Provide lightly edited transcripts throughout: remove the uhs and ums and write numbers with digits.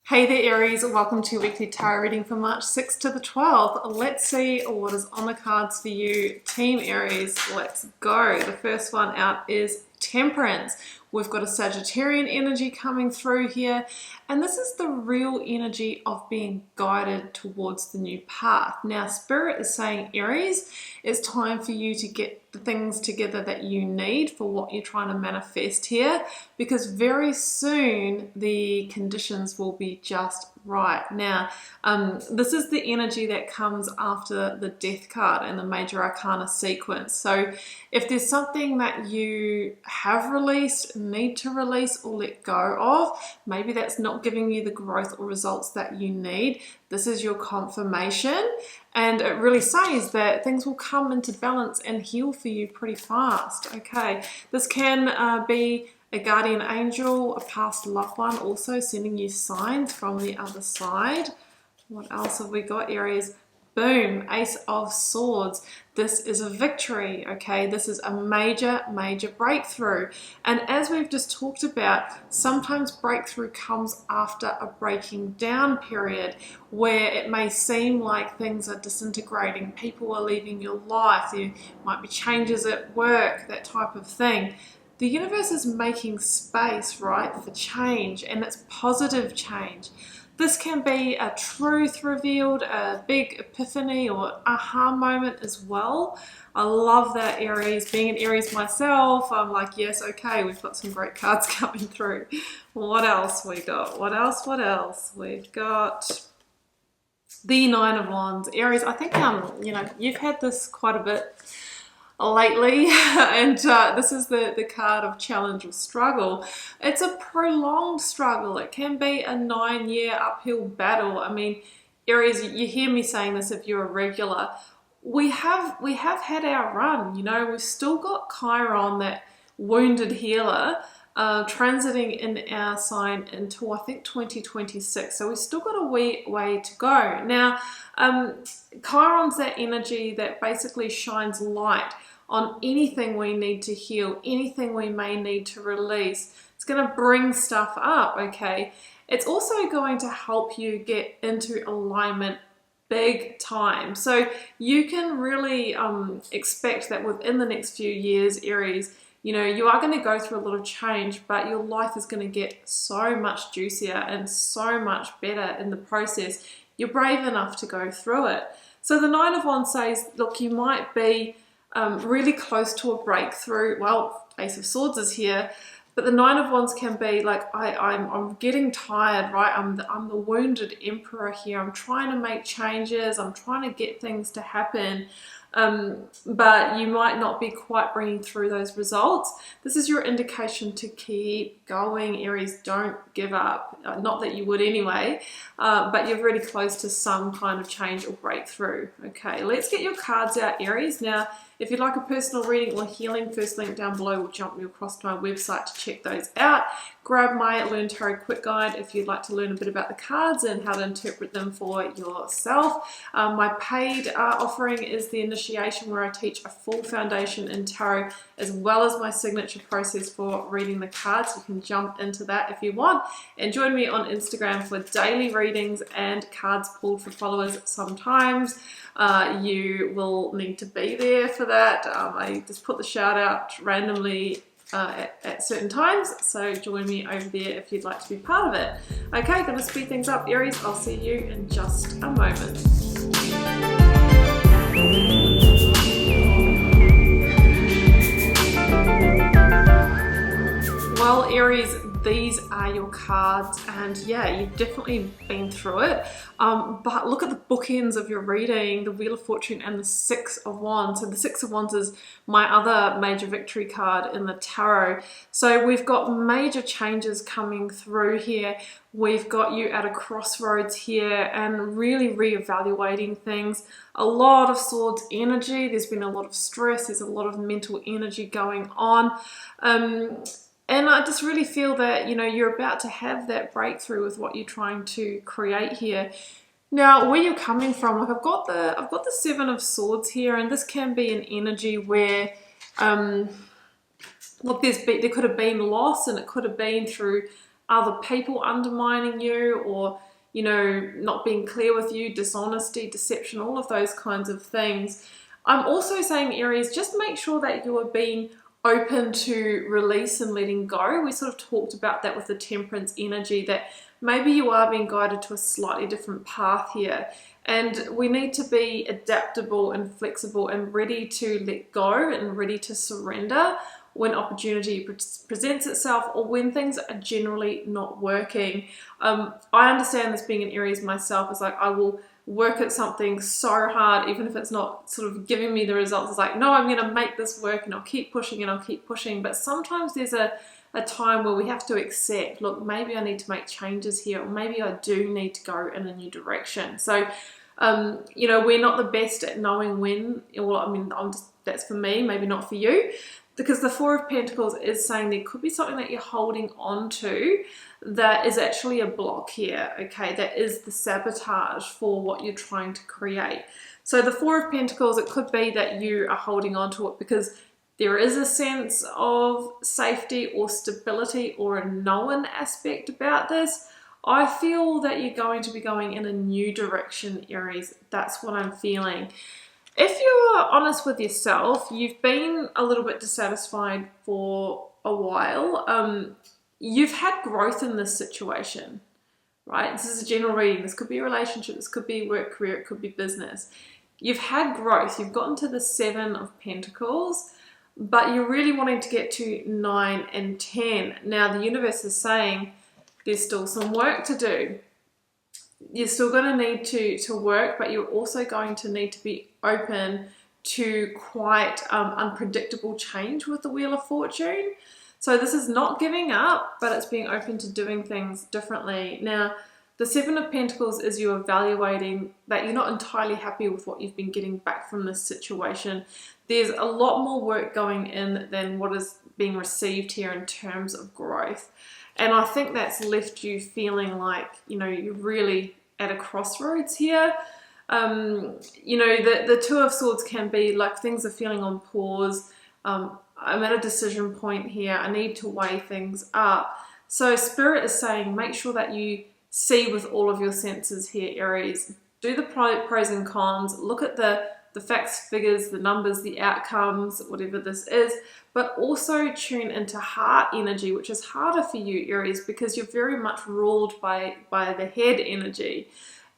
Hey there Aries, welcome to your weekly tarot reading for March 6th to the 12th. Let's see what is on the cards for you, Team Aries. Let's go. The first one out is Temperance. We've got a Sagittarian energy coming through here, and this is the real energy of being guided towards the new path. Now, Spirit is saying, Aries, it's time for you to get the things together that you need for what you're trying to manifest here, because very soon the conditions will be just right. Now, this is the energy that comes after the Death card and the Major Arcana sequence. So if there's something that you have released, need to release or let go of, maybe that's not giving you the growth or results that you need, this is your confirmation. And it really says that things will come into balance and heal for you pretty fast. Okay, this can be a guardian angel, a past loved one, also sending you signs from the other side. What else have we got, Aries? Boom, Ace of Swords. This is a victory, okay? This is a major breakthrough. And as we've just talked about, sometimes breakthrough comes after a breaking down period where it may seem like things are disintegrating, people are leaving your life, there might be changes at work, that type of thing. The universe is making space, right, for change, and it's positive change. This can be a truth revealed, a big epiphany or aha moment as well. I love that, Aries. Being an Aries myself, I'm like, yes, okay, we've got some great cards coming through. What else we got? What else? We've got the Nine of Wands. Aries, I think, you've had this quite a bit lately, and this is the card of challenge or struggle. It's a prolonged struggle. It can be a 9-year uphill battle. I mean, Aries, you hear me saying this if you're a regular. We have had our run, we've still got Chiron, that wounded healer, transiting in our sign until I think 2026, so we've still got a wee way to go. Now, Chiron's that energy that basically shines light on anything we need to heal, anything we may need to release. It's going to bring stuff up, okay? It's also going to help you get into alignment big time. So you can really expect that within the next few years, Aries, you are going to go through a lot of change, but your life is going to get so much juicier and so much better in the process. You're brave enough to go through it. So the Nine of Wands says, look, you might be really close to a breakthrough. Well, Ace of Swords is here, but the Nine of Wands can be like, I'm getting tired, right? I'm the wounded emperor here. I'm trying to make changes. I'm trying to get things to happen. But you might not be quite bringing through those results. This is your indication to keep going, Aries. Don't give up. Not that you would anyway, but you're really close to some kind of change or breakthrough. Okay, let's get your cards out, Aries. Now, if you'd like a personal reading or healing, first link down below will jump you across to my website to check those out. Grab my Learn Tarot Quick Guide if you'd like to learn a bit about the cards and how to interpret them for yourself. My paid offering is the initiation, where I teach a full foundation in tarot, as well as my signature process for reading the cards. You can jump into that if you want, and join me on Instagram for daily readings and cards pulled for followers. Sometimes you will need to be there for that. I just put the shout out randomly at certain times, so join me over there if you'd like to be part of it. Okay, gonna speed things up, Aries. I'll see you in just a moment. Well, Aries, these are your cards, and yeah, you've definitely been through it, but look at the bookends of your reading, the Wheel of Fortune and the Six of Wands. So the Six of Wands is my other major victory card in the tarot. So we've got major changes coming through here. We've got you at a crossroads here and really reevaluating things. A lot of Swords energy. There's been a lot of stress. There's a lot of mental energy going on. And I just really feel that, you're about to have that breakthrough with what you're trying to create here. Now, where you're coming from, like I've got the Seven of Swords here, and this can be an energy where, look, there could have been loss, and it could have been through other people undermining you, or, you know, not being clear with you, dishonesty, deception, all of those kinds of things. I'm also saying, Aries, just make sure that you are being open to release and letting go. We sort of talked about that with the Temperance energy, that maybe you are being guided to a slightly different path here. And we need to be adaptable and flexible and ready to let go and ready to surrender when opportunity presents itself, or when things are generally not working. I understand this, being an Aries myself. It's like, I will work at something so hard, even if it's not sort of giving me the results. It's like, no, I'm going to make this work, and I'll keep pushing and I'll keep pushing. But sometimes there's a time where we have to accept, look, maybe I need to make changes here, or maybe I do need to go in a new direction. So, you know, we're not the best at knowing when. Well, I mean, that's for me, maybe not for you. Because the Four of Pentacles is saying there could be something that you're holding on to that is actually a block here, okay? That is the sabotage for what you're trying to create. So the Four of Pentacles, it could be that you are holding on to it because there is a sense of safety or stability or a known aspect about this. I feel that you're going to be going in a new direction, Aries. That's what I'm feeling. If you are honest with yourself, you've been a little bit dissatisfied for a while. You've had growth in this situation, right? This is a general reading. This could be a relationship, this could be work, career, it could be business. You've had growth. You've gotten to the Seven of Pentacles, but you're really wanting to get to 9 and 10. Now, the universe is saying there's still some work to do. You're still going to need to work, but you're also going to need to be open to quite unpredictable change with the Wheel of Fortune. So this is not giving up, but it's being open to doing things differently. Now, the Seven of Pentacles is you evaluating that you're not entirely happy with what you've been getting back from this situation. There's a lot more work going in than what is being received here in terms of growth. And I think that's left you feeling like, you know, you're really at a crossroads here. You know, the Two of Swords can be like things are feeling on pause. I'm at a decision point here. I need to weigh things up. So Spirit is saying, make sure that you see with all of your senses here, Aries. Do the pros and cons. Look at the facts, figures, the numbers, the outcomes, whatever this is, but also tune into heart energy, which is harder for you, Aries, because you're very much ruled by the head energy.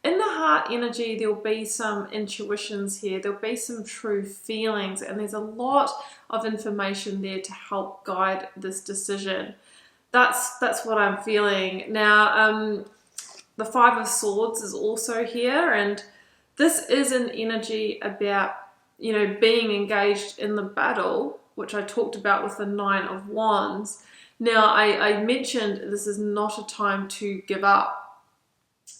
In the heart energy, there'll be some intuitions here, there'll be some true feelings, and there's a lot of information there to help guide this decision. That's what I'm feeling. Now, the Five of Swords is also here, and this is an energy about, you know, being engaged in the battle, which I talked about with the Nine of Wands. Now, I mentioned this is not a time to give up,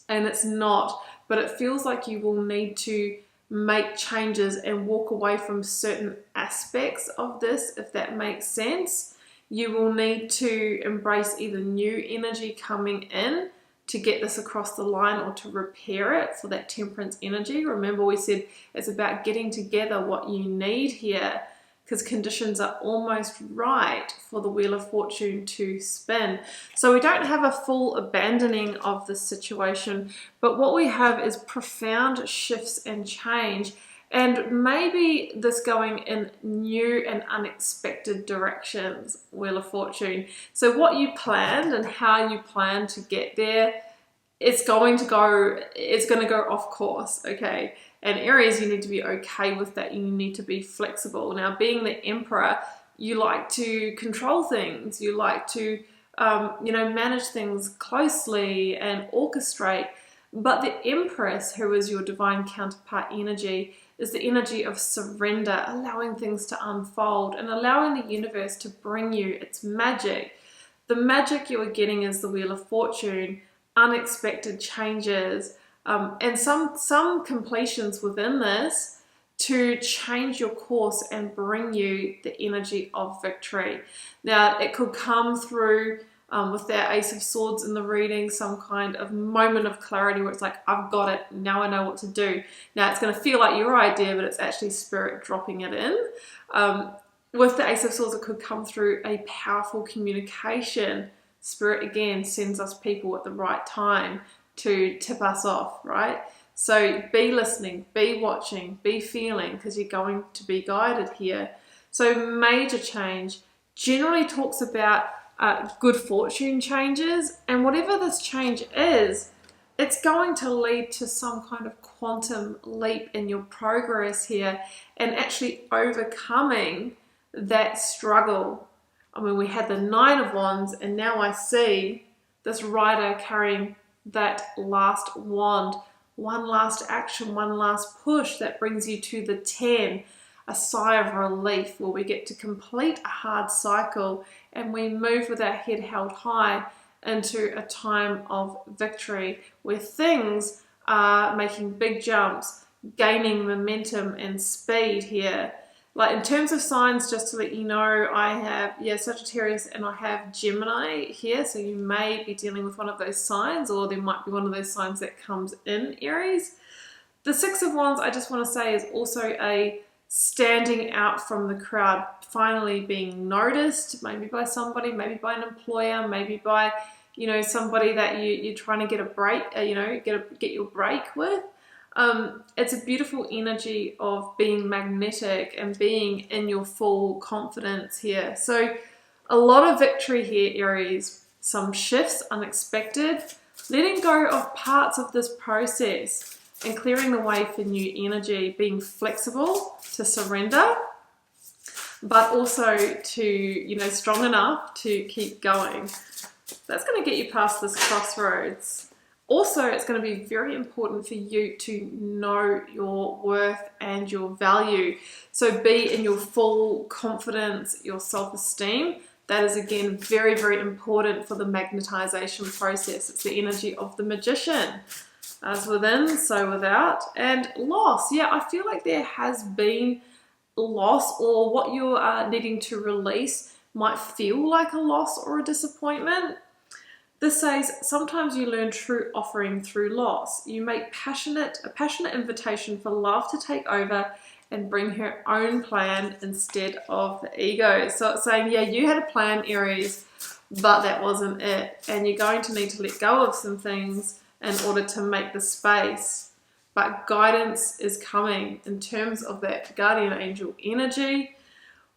and it's not, but it feels like you will need to make changes and walk away from certain aspects of this, if that makes sense. You will need to embrace either new energy coming in to get this across the line, or to repair it for that Temperance energy. Remember, we said it's about getting together what you need here, because conditions are almost right for the Wheel of Fortune to spin. So we don't have a full abandoning of this situation, but what we have is profound shifts and change, and maybe this going in new and unexpected directions, Wheel of Fortune. So what you planned and how you plan to get there, it's going to go off course, okay? And Aries, you need to be okay with that. You need to be flexible. Now, being the Emperor, you like to control things. You like to, you know, manage things closely and orchestrate. But the Empress, who is your divine counterpart energy, is the energy of surrender, allowing things to unfold and allowing the universe to bring you its magic. The magic you are getting is the Wheel of Fortune, unexpected changes, and some completions within this to change your course and bring you the energy of victory. Now, it could come through with that Ace of Swords in the reading, some kind of moment of clarity where it's like, I've got it, now I know what to do. Now, it's going to feel like your idea, but it's actually Spirit dropping it in. With the Ace of Swords, it could come through a powerful communication Spirit again sends us people at the right time to tip us off, right? So be listening, be watching, be feeling, because you're going to be guided here. So major change generally talks about good fortune changes, and whatever this change is, it's going to lead to some kind of quantum leap in your progress here and actually overcoming that struggle. I mean, we had the Nine of Wands, and now I see this rider carrying that last wand, one last action, one last push that brings you to the 10, a sigh of relief where we get to complete a hard cycle and we move with our head held high into a time of victory where things are making big jumps, gaining momentum and speed here. Like in terms of signs, just to let you know, I have Sagittarius and I have Gemini here, so you may be dealing with one of those signs, or there might be one of those signs that comes in Aries. The Six of Wands, I just want to say, is also a standing out from the crowd, finally being noticed, maybe by somebody, maybe by an employer, maybe by somebody that you're trying to get a break, get your break with. It's a beautiful energy of being magnetic and being in your full confidence here. So a lot of victory here, Aries. Some shifts, unexpected, letting go of parts of this process and clearing the way for new energy, being flexible to surrender, but also to, strong enough to keep going. That's going to get you past this crossroads. Also, it's going to be very important for you to know your worth and your value. So be in your full confidence, your self-esteem. That is, again, very, very important for the magnetization process. It's the energy of the magician. As within, so without. And loss. Yeah, I feel like there has been loss, or what you are needing to release might feel like a loss or a disappointment. This says sometimes you learn true offering through loss. You make a passionate invitation for love to take over and bring her own plan instead of the ego. So it's saying, yeah, you had a plan, Aries, but that wasn't it. And you're going to need to let go of some things in order to make the space. But guidance is coming in terms of that guardian angel energy.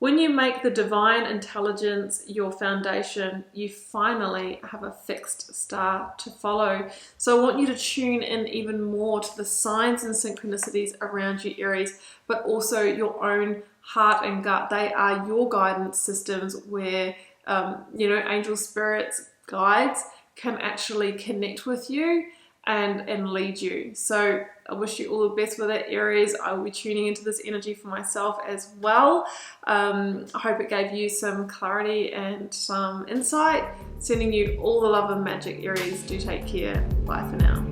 When you make the divine intelligence your foundation, you finally have a fixed star to follow. So I want you to tune in even more to the signs and synchronicities around you, Aries, but also your own heart and gut. They are your guidance systems where, angel spirits, guides can actually connect with you and lead you. So I wish you all the best with it, Aries. I will be tuning into this energy for myself as well. I hope it gave you some clarity and some insight. Sending you all the love and magic, Aries. Do take care. Bye for now.